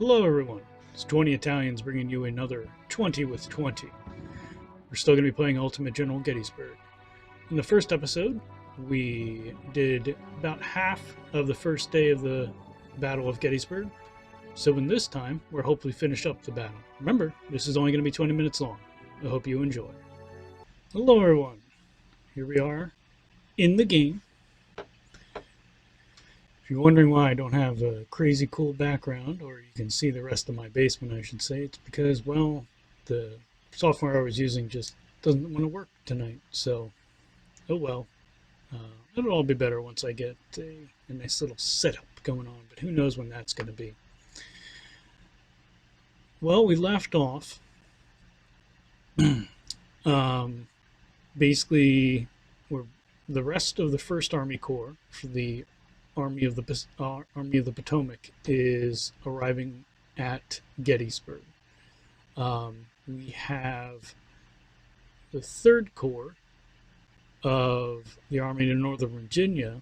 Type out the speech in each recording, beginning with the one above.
Hello everyone, it's 20 Italians bringing you another 20 with 20. We're still going to be playing Ultimate General Gettysburg. In the first episode, we did about half of the first day of the Battle of Gettysburg. So in this time, we'll hopefully finish up the battle. Remember, this is only going to be 20 minutes long. I hope you enjoy. Hello everyone, here we are in the game. If you're wondering why I don't have a crazy cool background, or you can see the rest of my basement, I should say, it's because, well, the software I was using just doesn't want to work tonight. So, oh well. It'll all be better once I get a nice little setup going on, but who knows when that's going to be. Well, we left off basically we're the rest of the First Army Corps for the Army of the Potomac is arriving at Gettysburg. We have the Third Corps of the Army of Northern Virginia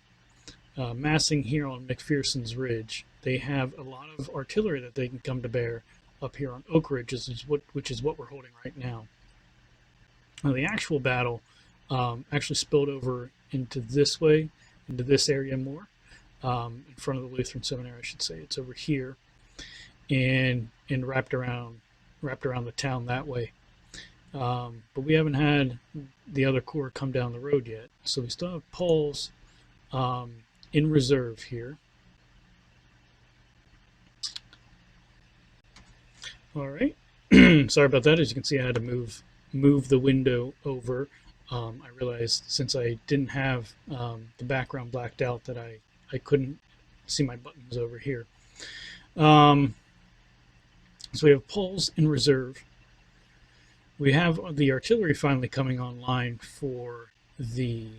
massing here on McPherson's Ridge. They have a lot of artillery that they can come to bear up here on Oak Ridge, which is what we're holding right now. Now, the actual battle actually spilled over into this way, into this area more. In front of the Lutheran Seminary, I should say. It's over here, and wrapped around the town that way. But we haven't had the other corps come down the road yet, so we still have Paul's in reserve here. All right. Sorry about that. As you can see, I had to move the window over. I realized since I didn't have the background blacked out that I couldn't see my buttons over here. So we have poles in reserve. We have the artillery finally coming online for the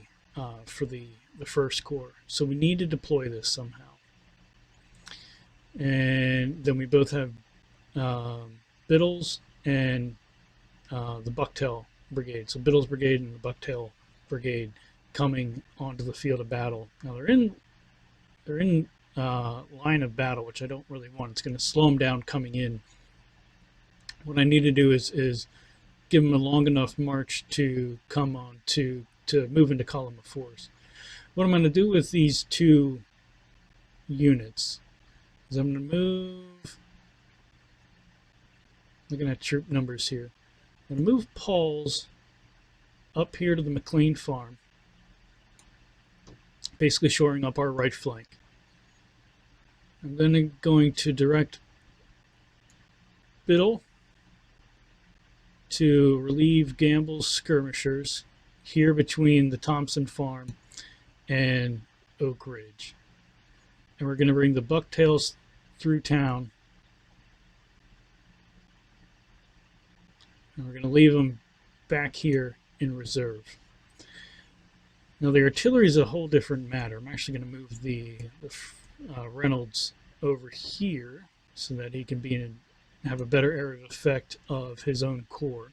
First Corps. So we need to deploy this somehow. And then we both have Biddle's and the Bucktail Brigade. So Biddle's Brigade and the Bucktail Brigade coming onto the field of battle. Now they're in line of battle, which I don't really want. It's going to slow them down coming in. What I need to do is give them a long enough march to come on to move into column of fours. What I'm going to do with these two units is I'm going to move, looking at troop numbers here, I'm going to move Paul's up here to the McLean farm, basically shoring up our right flank. I'm then going to direct Biddle to relieve Gamble's skirmishers here between the Thompson farm and Oak Ridge. And we're going to bring the Bucktails through town. And we're going to leave them back here in reserve. Now the artillery is a whole different matter. I'm actually going to move the Reynolds over here so that he can have a better area of effect of his own corps.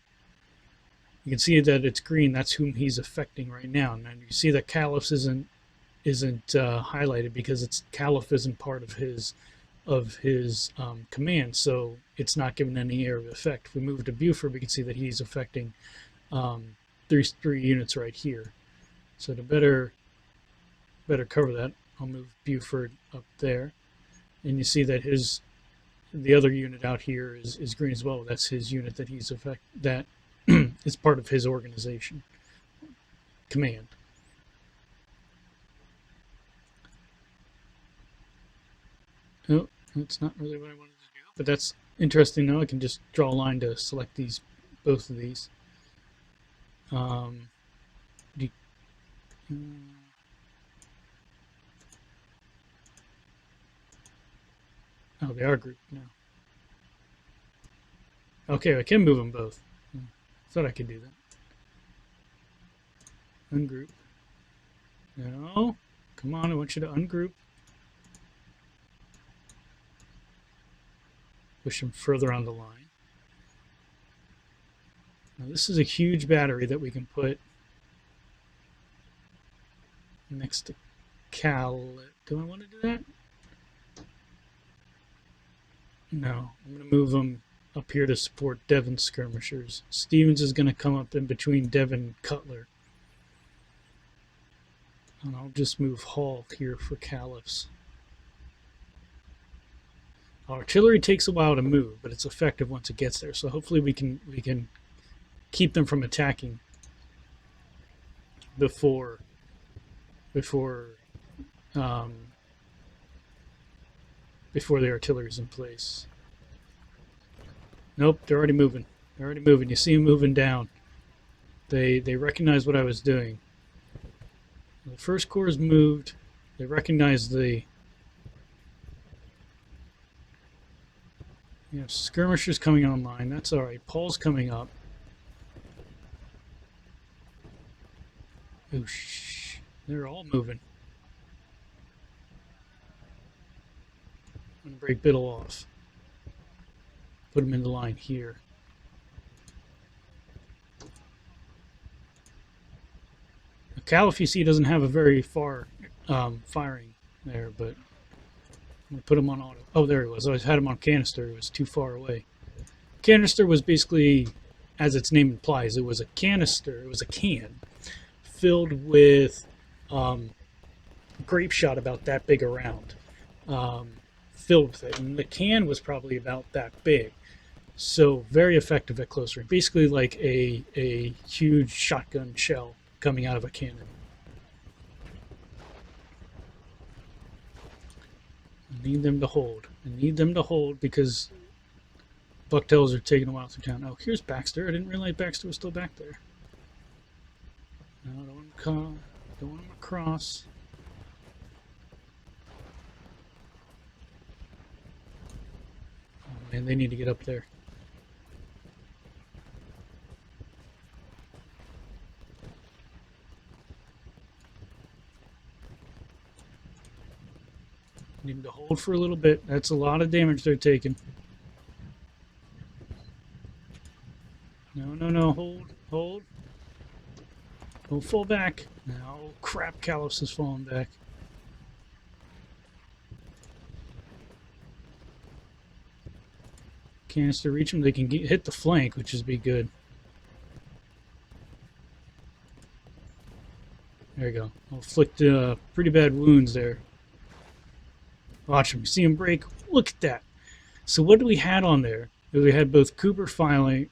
You can see that it's green. That's whom he's affecting right now. And you see that Caliph isn't highlighted because Caliph isn't part of his command, so it's not given any area of effect. If we move to Buford, we can see that he's affecting three units right here. So to better cover that, I'll move Buford up there, and you see that the other unit out here is green as well. That's his unit that that is part of his organization command. Oh, that's not really what I wanted to do, but that's interesting. Now I can just draw a line to select both of these. Oh, they are grouped now. Okay, I can move them both. I thought I could do that. Ungroup. No, come on, I want you to ungroup. Push them further on the line. Now this is a huge battery that we can put next to Cal. Do I want to do that? No, I'm going to move them up here to support Devon skirmishers. Stevens is going to come up in between Devon and Cutler. And I'll just move Hall here for Caliphs. Artillery takes a while to move, but it's effective once it gets there. So hopefully we can keep them from attacking before the artillery's in place. Nope, they're already moving. They're already moving. You see them moving down. They recognize what I was doing. The first corps is moved. They recognize the skirmishers coming online. That's all right. Paul's coming up. Oosh. They're all moving. I'm going to break Biddle off. Put him in the line here. The Caliph, you see, doesn't have a very far firing there, but I'm going to put him on auto. Oh, there he was. I had him on canister. He was too far away. Canister was basically, as its name implies, it was a canister. It was a can filled with grape shot about that big around. Filled with it. And the can was probably about that big. So very effective at close range. Basically like a huge shotgun shell coming out of a cannon. I need them to hold. I need them to hold because bucktails are taking a while through town. Oh, here's Baxter. I didn't realize Baxter was still back there. No, don't want him across. Oh man, they need to get up there. Need them to hold for a little bit. That's a lot of damage they're taking. No, hold. Don't fall back. Now, crap, Caliphs has fallen back. Canister reach them. They can hit the flank, which is be good. There you go. I'll inflict pretty bad wounds there. Watch them. See them break? Look at that. So what we had on there? We had both Cooper firing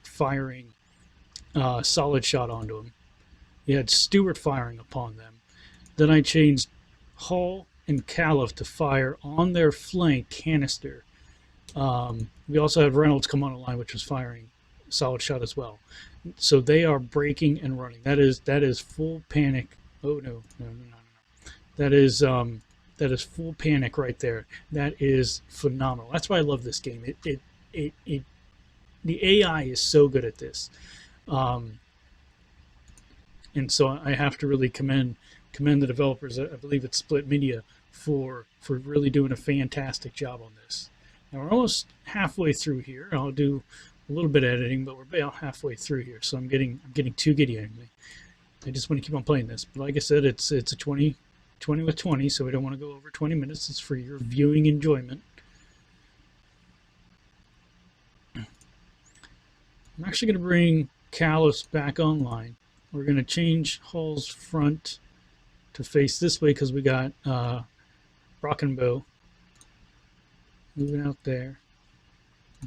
solid shot onto them. You had Stewart firing upon them. Then I changed Hall and Caliph to fire on their flank canister. We also had Reynolds come on the line, which was firing solid shot as well. So they are breaking and running. That is full panic. Oh no. That is full panic right there. That is phenomenal. That's why I love this game. The AI is so good at this. And so I have to really commend the developers. I believe it's Split Media for really doing a fantastic job on this. Now we're almost halfway through here. I'll do a little bit of editing, but we're about halfway through here. So I'm getting too giddy anyway. I just want to keep on playing this. But like I said, it's a 20 with 20, so we don't want to go over 20 minutes. It's for your viewing enjoyment. I'm actually going to bring Callus back online. We're going to change Hall's front to face this way because we got Brockenbow moving out there.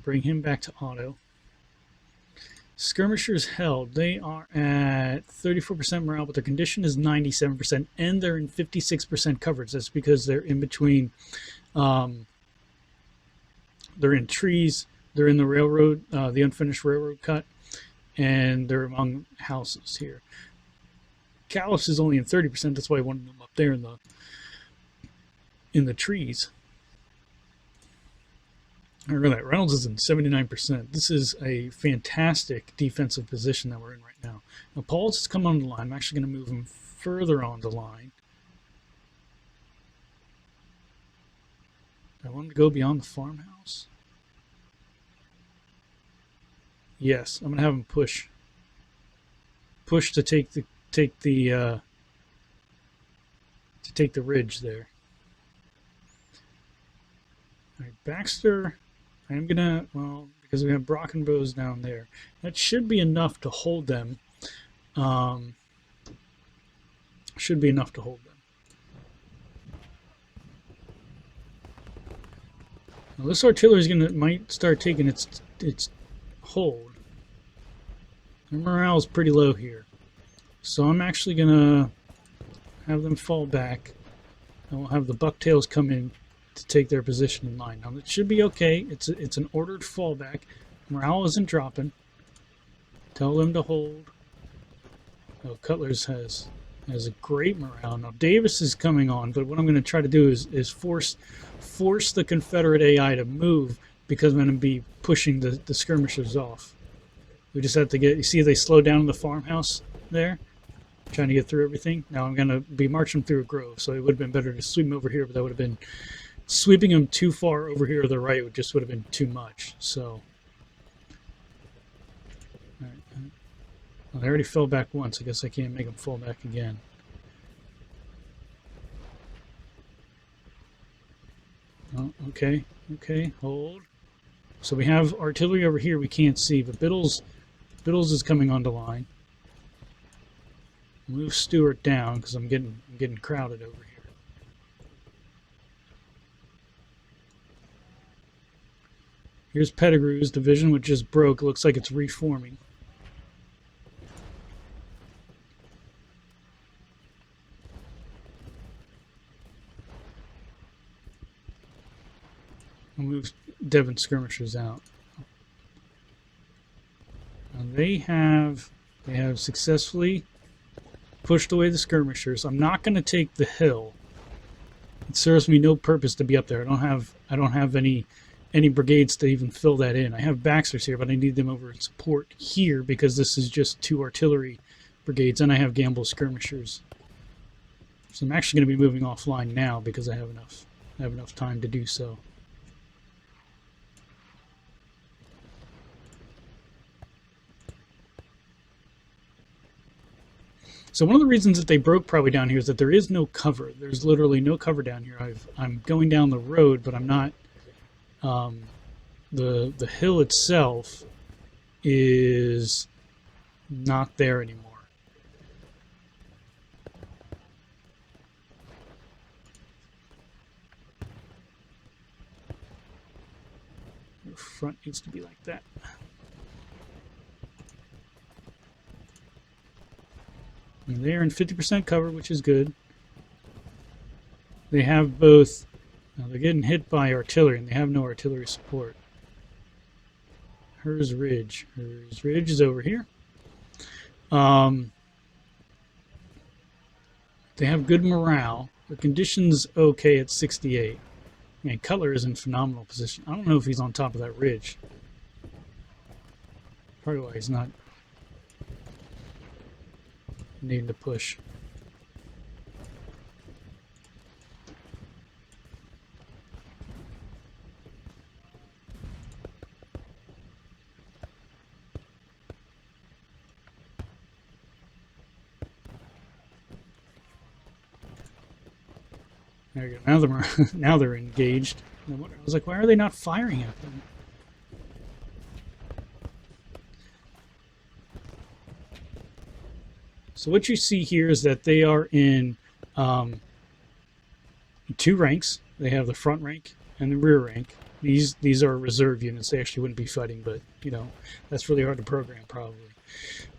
Bring him back to auto. Skirmishers held. They are at 34% morale, but their condition is 97%, and they're in 56% coverage. That's because they're in between. They're in trees. They're in the railroad, the unfinished railroad cut, and they're among houses here. Callus is only in 30%. That's why I wanted them up there in the trees. Look at that. Reynolds is in 79%. This is a fantastic defensive position that we're in right now. Now, Paul's has come on the line. I'm actually going to move him further on the line. I want him to go beyond the farmhouse. Yes, I'm going to have him push to take the ridge there. All right, Baxter. I'm gonna, well, because we have Brockenbows down there, that should be enough to hold them. Should be enough to hold them. Now this artillery is might start taking its hold. Their morale is pretty low here, so I'm actually gonna have them fall back. And we'll have the bucktails come in to take their position in line. Now it should be okay. It's an ordered fallback. Morale isn't dropping. Tell them to hold. Oh, Cutler's has a great morale. Now Davis is coming on, but what I'm going to try to do is force the Confederate AI to move, because I'm going to be pushing the skirmishers off. We just have to get, you see they slow down in the farmhouse there? Trying to get through everything. Now I'm going to be marching through a grove, so it would have been better to sweep them over here, but that would have been, sweeping them too far over here to the right would have been too much. So, all right. Well, they already fell back once. I guess I can't make them fall back again. Oh, okay, hold. So we have artillery over here we can't see, but Biddles is coming onto line. Move Stewart down because I'm getting crowded over here. Here's Pettigrew's division, which just broke. It looks like it's reforming. I'll move Devon skirmishers out. Now they have successfully pushed away the skirmishers. I'm not going to take the hill. It serves me no purpose to be up there. I don't have any brigades to even fill that in. I have Baxters here, but I need them over in support here because this is just 2 artillery brigades, and I have Gamble skirmishers. So I'm actually going to be moving offline now because I have enough time to do so. So one of the reasons that they broke probably down here is that there is no cover. There's literally no cover down here. I'm going down the road, but I'm not. The hill itself is not there anymore. The front needs to be like that. And they're in 50% cover, which is good. They have both. Now they're getting hit by artillery, and they have no artillery support. Hers Ridge. Hers Ridge is over here. They have good morale. The condition's okay at 68. And Cutler is in phenomenal position. I don't know if he's on top of that ridge. Probably why he's not needing to push. There you go. Now they're engaged. I was like, why are they not firing at them? So what you see here is that they are in 2 ranks. They have the front rank and the rear rank. These are reserve units. They actually wouldn't be fighting, but you know that's really hard to program probably.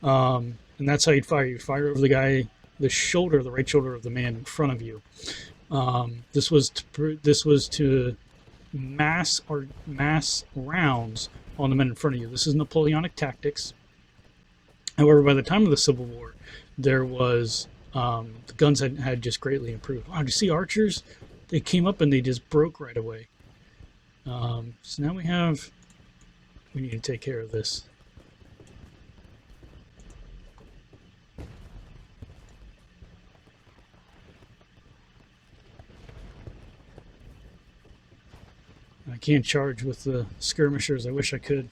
And that's how you'd fire. You fire over the guy, the right shoulder of the man in front of you. This was to mass rounds on the men in front of you. This is Napoleonic tactics. However, by the time of the Civil War, there was the guns had just greatly improved. Wow, do you see archers? They came up and they just broke right away. So now we need to take care of this. I can't charge with the skirmishers. I wish I could.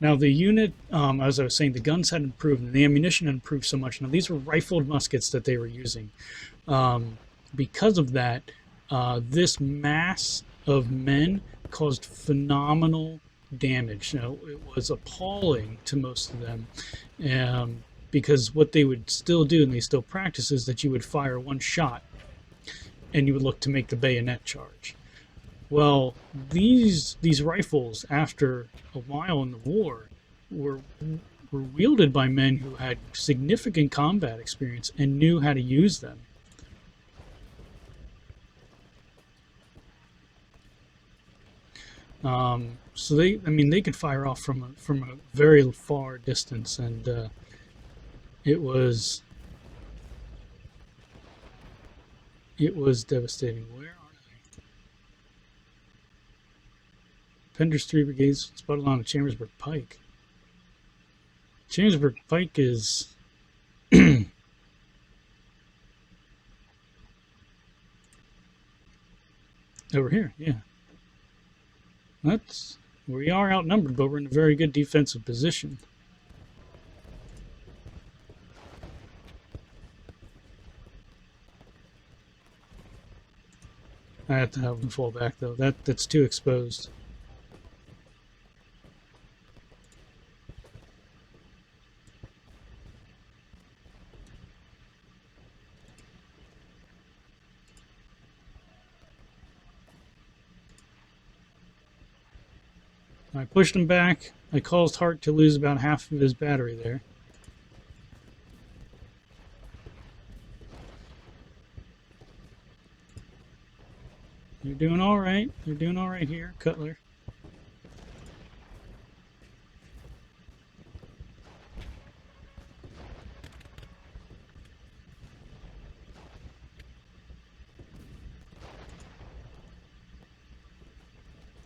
Now the unit, as I was saying, the guns had improved and the ammunition had improved so much. Now these were rifled muskets that they were using. Because of that, this mass of men caused phenomenal damage. Now, it was appalling to most of them, because what they would still do, and they still practice, is that you would fire one shot and you would look to make the bayonet charge. Well, these rifles, after a while in the war, were wielded by men who had significant combat experience and knew how to use them. So they could fire off from a very far distance, and it was devastating. Where are they? Pender's 3 brigades spotted on the Chambersburg Pike. Chambersburg Pike is over here, yeah. We are outnumbered, but we're in a very good defensive position. I have to have them fall back, though. That's too exposed. I pushed him back. I caused Hart to lose about half of his battery there. They're doing all right. They're doing all right here, Cutler.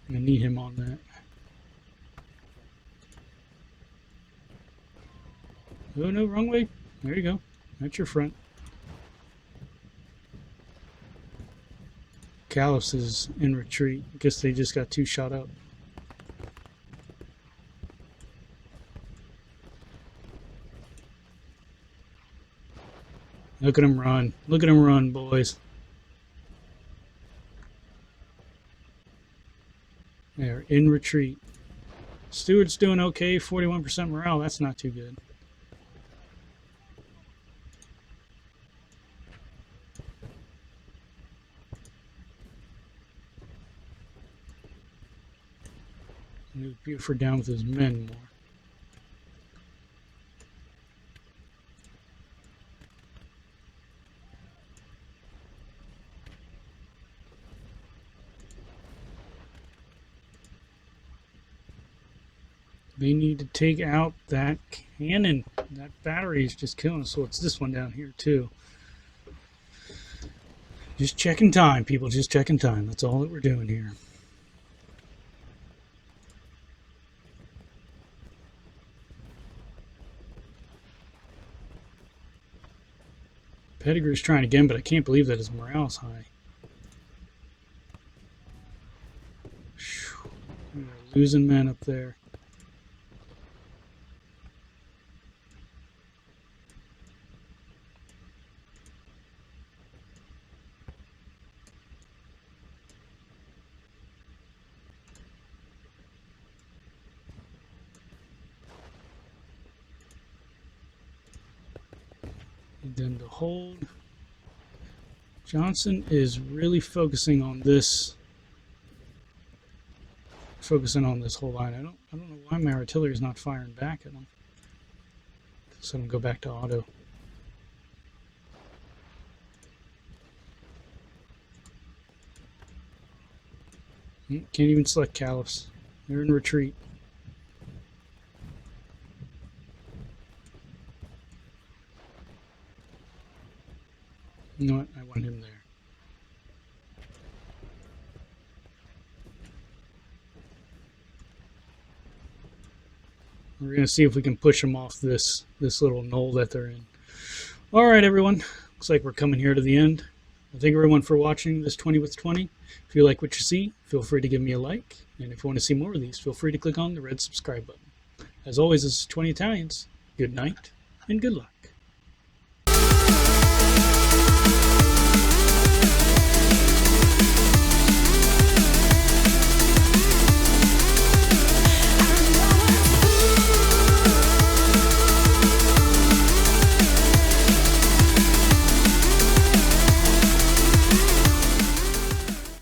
I need him on that. Oh no, wrong way. There you go. That's your front. Callus is in retreat. I guess they just got 2 shot up. Look at him run. Look at him run, boys. They're in retreat. Stewart's doing okay. 41% morale. That's not too good. Buford down with his men more. They need to take out that cannon. That battery is just killing us. So it's this one down here too. Just checking time, people. Just checking time. That's all that we're doing here. Pettigrew's trying again, but I can't believe that his morale's high. We're losing men up there. Then to hold. Johnson is really focusing on this whole line. I don't know why my artillery is not firing back at him. So I'm gonna go back to auto. Can't even select Callus. They're in retreat. You know what? I want him there. We're going to see if we can push them off this little knoll that they're in. All right, everyone. Looks like we're coming here to the end. Thank everyone for watching this 20 with 20. If you like what you see, feel free to give me a like. And if you want to see more of these, feel free to click on the red subscribe button. As always, this is 20 Italians. Good night and good luck.